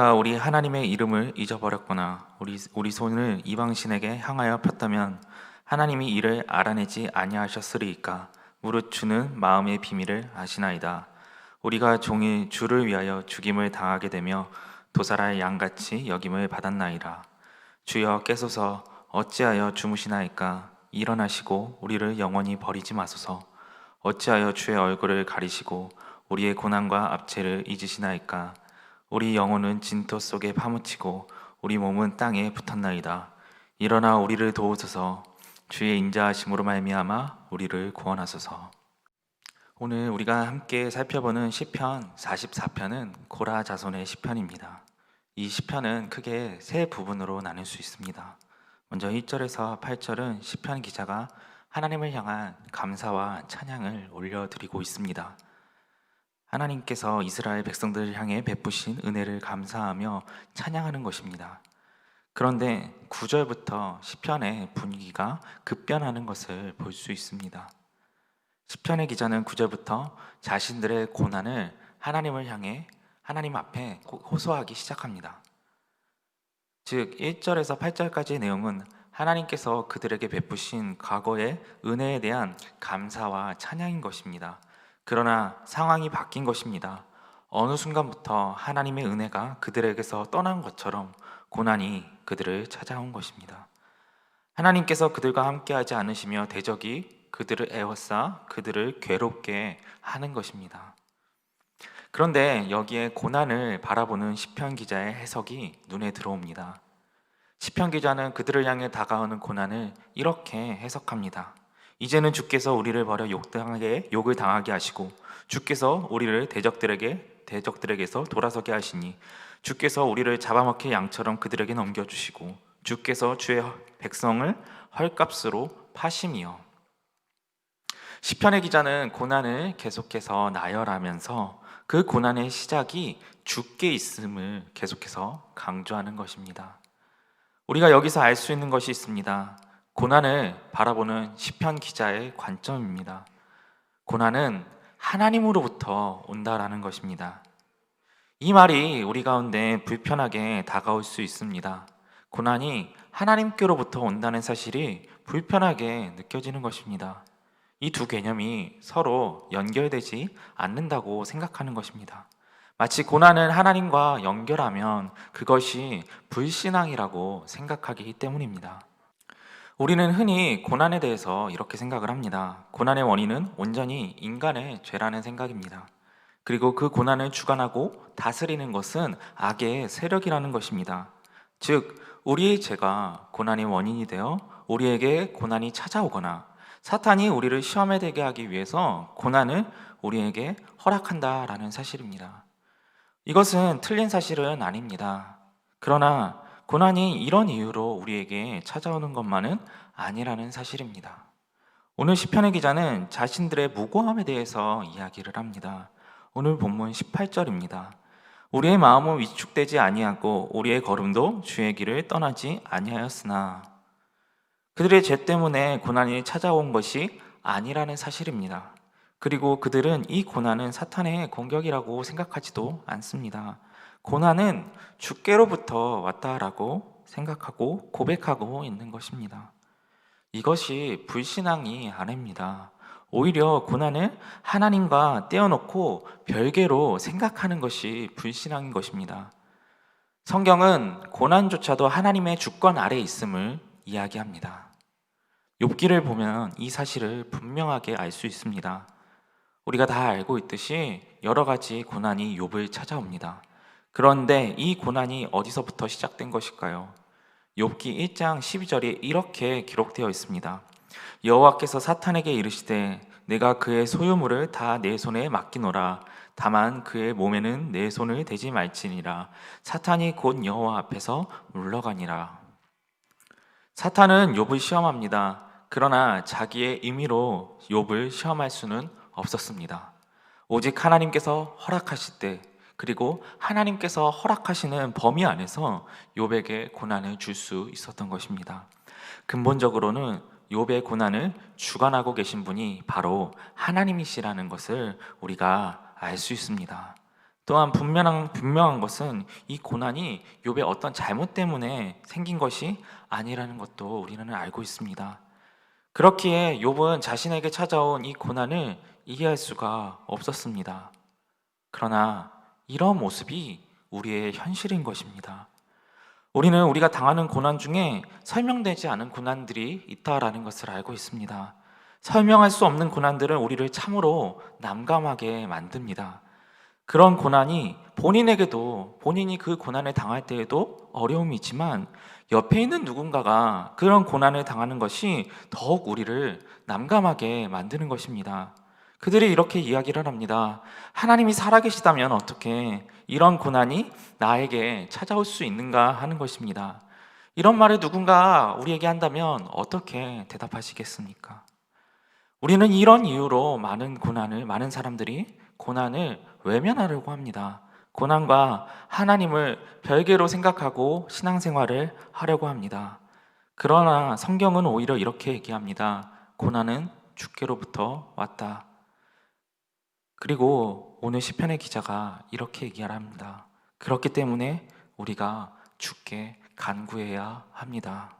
우리가 우리 하나님의 이름을 잊어버렸거나 우리 손을 이방신에게 향하여 폈다면 하나님이 이를 알아내지 아니하셨으리이까. 무릇 주는 마음의 비밀을 아시나이다. 우리가 종일 주를 위하여 죽임을 당하게 되며 도살할 양같이 여김을 받았나이다. 주여 깨소서. 어찌하여 주무시나이까. 일어나시고 우리를 영원히 버리지 마소서. 어찌하여 주의 얼굴을 가리시고 우리의 고난과 압제를 잊으시나이까. 우리 영혼은 진토 속에 파묻히고 우리 몸은 땅에 붙었나이다. 일어나 우리를 도우소서. 주의 인자하심으로 말미암아 우리를 구원하소서. 오늘 우리가 함께 살펴보는 시편 44편은 고라 자손의 시편입니다. 이 시편은 크게 세 부분으로 나눌 수 있습니다. 먼저 1절에서 8절은 시편 기자가 하나님을 향한 감사와 찬양을 올려드리고 있습니다. 하나님께서 이스라엘 백성들을 향해 베푸신 은혜를 감사하며 찬양하는 것입니다. 그런데 9절부터 시편의 분위기가 급변하는 것을 볼 수 있습니다. 시편의 기자는 9절부터 자신들의 고난을 하나님을 향해 하나님 앞에 호소하기 시작합니다. 즉 1절에서 8절까지의 내용은 하나님께서 그들에게 베푸신 과거의 은혜에 대한 감사와 찬양인 것입니다. 그러나 상황이 바뀐 것입니다. 어느 순간부터 하나님의 은혜가 그들에게서 떠난 것처럼 고난이 그들을 찾아온 것입니다. 하나님께서 그들과 함께하지 않으시며 대적이 그들을 에워싸 그들을 괴롭게 하는 것입니다. 그런데 여기에 고난을 바라보는 시편 기자의 해석이 눈에 들어옵니다. 시편 기자는 그들을 향해 다가오는 고난을 이렇게 해석합니다. 이제는 주께서 우리를 버려 욕을 당하게 하시고 주께서 우리를 대적들에게서 돌아서게 하시니 주께서 우리를 잡아먹힐 양처럼 그들에게 넘겨주시고 주께서 주의 백성을 헐값으로 파심이요. 시편의 기자는 고난을 계속해서 나열하면서 그 고난의 시작이 주께 있음을 계속해서 강조하는 것입니다. 우리가 여기서 알 수 있는 것이 있습니다. 고난을 바라보는 시편 기자의 관점입니다. 고난은 하나님으로부터 온다라는 것입니다. 이 말이 우리 가운데 불편하게 다가올 수 있습니다. 고난이 하나님께로부터 온다는 사실이 불편하게 느껴지는 것입니다. 이 두 개념이 서로 연결되지 않는다고 생각하는 것입니다. 마치 고난은 하나님과 연결하면 그것이 불신앙이라고 생각하기 때문입니다. 우리는 흔히 고난에 대해서 이렇게 생각을 합니다. 고난의 원인은 온전히 인간의 죄라는 생각입니다. 그리고 그 고난을 주관하고 다스리는 것은 악의 세력이라는 것입니다. 즉, 우리의 죄가 고난의 원인이 되어 우리에게 고난이 찾아오거나 사탄이 우리를 시험에 들게 하기 위해서 고난을 우리에게 허락한다라는 사실입니다. 이것은 틀린 사실은 아닙니다. 그러나 고난이 이런 이유로 우리에게 찾아오는 것만은 아니라는 사실입니다. 오늘 시편의 기자는 자신들의 무고함에 대해서 이야기를 합니다. 오늘 본문 18절입니다. 우리의 마음은 위축되지 아니하고 우리의 걸음도 주의 길을 떠나지 아니하였으나. 그들의 죄 때문에 고난이 찾아온 것이 아니라는 사실입니다. 그리고 그들은 이 고난은 사탄의 공격이라고 생각하지도 않습니다. 고난은 주께로부터 왔다라고 생각하고 고백하고 있는 것입니다. 이것이 불신앙이 아닙니다. 오히려 고난을 하나님과 떼어놓고 별개로 생각하는 것이 불신앙인 것입니다. 성경은 고난조차도 하나님의 주권 아래에 있음을 이야기합니다. 욥기를 보면 이 사실을 분명하게 알 수 있습니다. 우리가 다 알고 있듯이 여러 가지 고난이 욥을 찾아옵니다. 그런데 이 고난이 어디서부터 시작된 것일까요? 욥기 1장 12절에 이렇게 기록되어 있습니다. 여호와께서 사탄에게 이르시되 내가 그의 소유물을 다 내 손에 맡기노라. 다만 그의 몸에는 내 손을 대지 말지니라. 사탄이 곧 여호와 앞에서 물러가니라. 사탄은 욥을 시험합니다. 그러나 자기의 임의로 욥을 시험할 수는 없었습니다. 오직 하나님께서 허락하실 때, 그리고 하나님께서 허락하시는 범위 안에서 욥에게 고난을 줄 수 있었던 것입니다. 근본적으로는 욥의 고난을 주관하고 계신 분이 바로 하나님이시라는 것을 우리가 알 수 있습니다. 또한 분명한 것은 이 고난이 욥의 어떤 잘못 때문에 생긴 것이 아니라는 것도 우리는 알고 있습니다. 그렇기에 욥은 자신에게 찾아온 이 고난을 이해할 수가 없었습니다. 그러나 이런 모습이 우리의 현실인 것입니다. 우리는 우리가 당하는 고난 중에 설명되지 않은 고난들이 있다라는 것을 알고 있습니다. 설명할 수 없는 고난들은 우리를 참으로 난감하게 만듭니다. 그런 고난이 본인에게도 본인이 그 고난을 당할 때에도 어려움이 있지만 옆에 있는 누군가가 그런 고난을 당하는 것이 더욱 우리를 난감하게 만드는 것입니다. 그들이 이렇게 이야기를 합니다. 하나님이 살아계시다면 어떻게 이런 고난이 나에게 찾아올 수 있는가 하는 것입니다. 이런 말을 누군가 우리에게 한다면 어떻게 대답하시겠습니까? 우리는 이런 이유로 많은 사람들이 고난을 외면하려고 합니다. 고난과 하나님을 별개로 생각하고 신앙생활을 하려고 합니다. 그러나 성경은 오히려 이렇게 얘기합니다. 고난은 주께로부터 왔다. 그리고 오늘 시편의 기자가 이렇게 얘기합니다. 그렇기 때문에 우리가 주께 간구해야 합니다.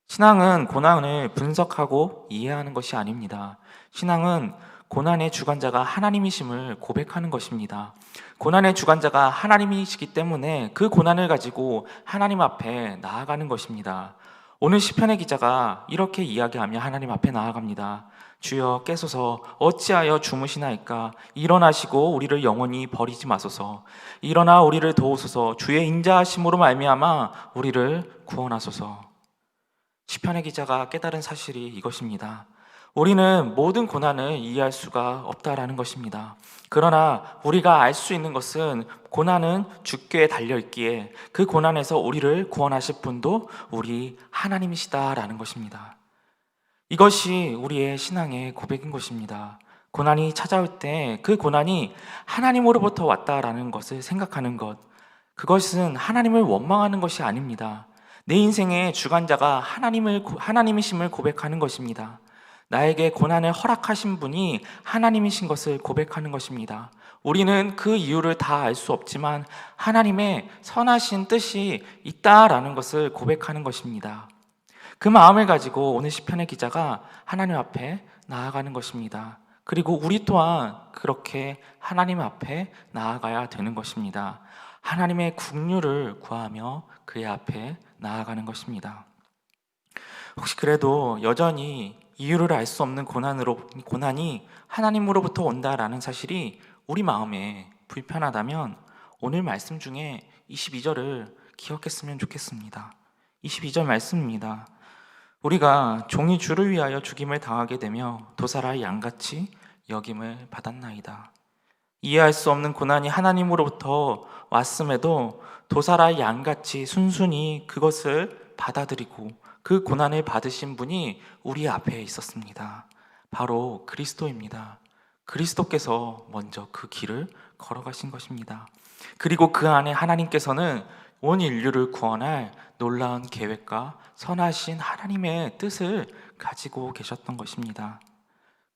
신앙은 고난을 분석하고 이해하는 것이 아닙니다. 신앙은 고난의 주관자가 하나님이심을 고백하는 것입니다. 고난의 주관자가 하나님이시기 때문에 그 고난을 가지고 하나님 앞에 나아가는 것입니다. 오늘 시편의 기자가 이렇게 이야기하며 하나님 앞에 나아갑니다. 주여 깨소서 어찌하여 주무시나이까 일어나시고 우리를 영원히 버리지 마소서 일어나 우리를 도우소서 주의 인자하심으로 말미암아 우리를 구원하소서. 시편의 기자가 깨달은 사실이 이것입니다. 우리는 모든 고난을 이해할 수가 없다라는 것입니다. 그러나 우리가 알 수 있는 것은 고난은 주께 달려있기에 그 고난에서 우리를 구원하실 분도 우리 하나님이시다라는 것입니다. 이것이 우리의 신앙의 고백인 것입니다. 고난이 찾아올 때 그 고난이 하나님으로부터 왔다라는 것을 생각하는 것, 그것은 하나님을 원망하는 것이 아닙니다. 내 인생의 주관자가 하나님이심을 고백하는 것입니다. 나에게 고난을 허락하신 분이 하나님이신 것을 고백하는 것입니다. 우리는 그 이유를 다 알 수 없지만 하나님의 선하신 뜻이 있다라는 것을 고백하는 것입니다. 그 마음을 가지고 오늘 시편의 기자가 하나님 앞에 나아가는 것입니다. 그리고 우리 또한 그렇게 하나님 앞에 나아가야 되는 것입니다. 하나님의 긍휼을 구하며 그의 앞에 나아가는 것입니다. 혹시 그래도 여전히 이유를 알 수 없는 고난이 하나님으로부터 온다라는 사실이 우리 마음에 불편하다면 오늘 말씀 중에 22절을 기억했으면 좋겠습니다. 22절 말씀입니다. 우리가 종이 주를 위하여 죽임을 당하게 되며 도살아 양같이 여김을 받았나이다. 이해할 수 없는 고난이 하나님으로부터 왔음에도 도살아 양같이 순순히 그것을 받아들이고 그 고난을 받으신 분이 우리 앞에 있었습니다. 바로 그리스도입니다. 그리스도께서 먼저 그 길을 걸어가신 것입니다. 그리고 그 안에 하나님께서는 온 인류를 구원할 놀라운 계획과 선하신 하나님의 뜻을 가지고 계셨던 것입니다.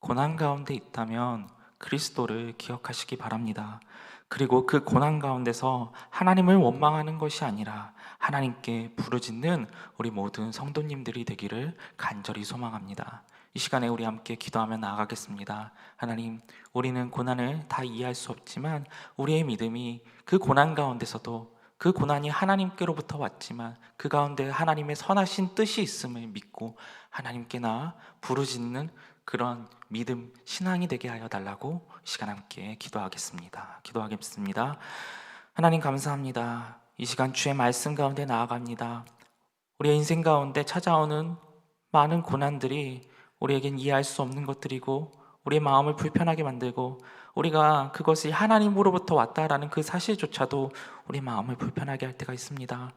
고난 가운데 있다면 그리스도를 기억하시기 바랍니다. 그리고 그 고난 가운데서 하나님을 원망하는 것이 아니라 하나님께 부르짖는 우리 모든 성도님들이 되기를 간절히 소망합니다. 이 시간에 우리 함께 기도하며 나아가겠습니다. 하나님, 우리는 고난을 다 이해할 수 없지만 우리의 믿음이 그 고난 가운데서도 그 고난이 하나님께로부터 왔지만 그 가운데 하나님의 선하신 뜻이 있음을 믿고 하나님께 나아 부르짖는 그런 믿음, 신앙이 되게 하여 달라고 이 시간 함께 기도하겠습니다. 하나님 감사합니다. 이 시간 주의 말씀 가운데 나아갑니다. 우리의 인생 가운데 찾아오는 많은 고난들이 우리에겐 이해할 수 없는 것들이고 우리의 마음을 불편하게 만들고 우리가 그것이 하나님으로부터 왔다라는 그 사실조차도 우리 마음을 불편하게 할 때가 있습니다.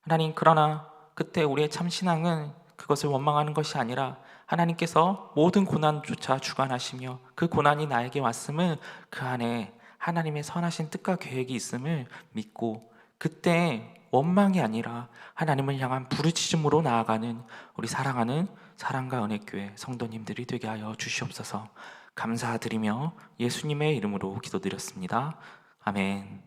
하나님, 그러나 그때 우리의 참 신앙은 그것을 원망하는 것이 아니라 하나님께서 모든 고난조차 주관하시며 그 고난이 나에게 왔음을 그 안에 하나님의 선하신 뜻과 계획이 있음을 믿고 그때 원망이 아니라 하나님을 향한 부르짖음으로 나아가는 우리 사랑하는 사랑과 은혜교회 성도님들이 되게 하여 주시옵소서. 감사드리며 예수님의 이름으로 기도드렸습니다. 아멘.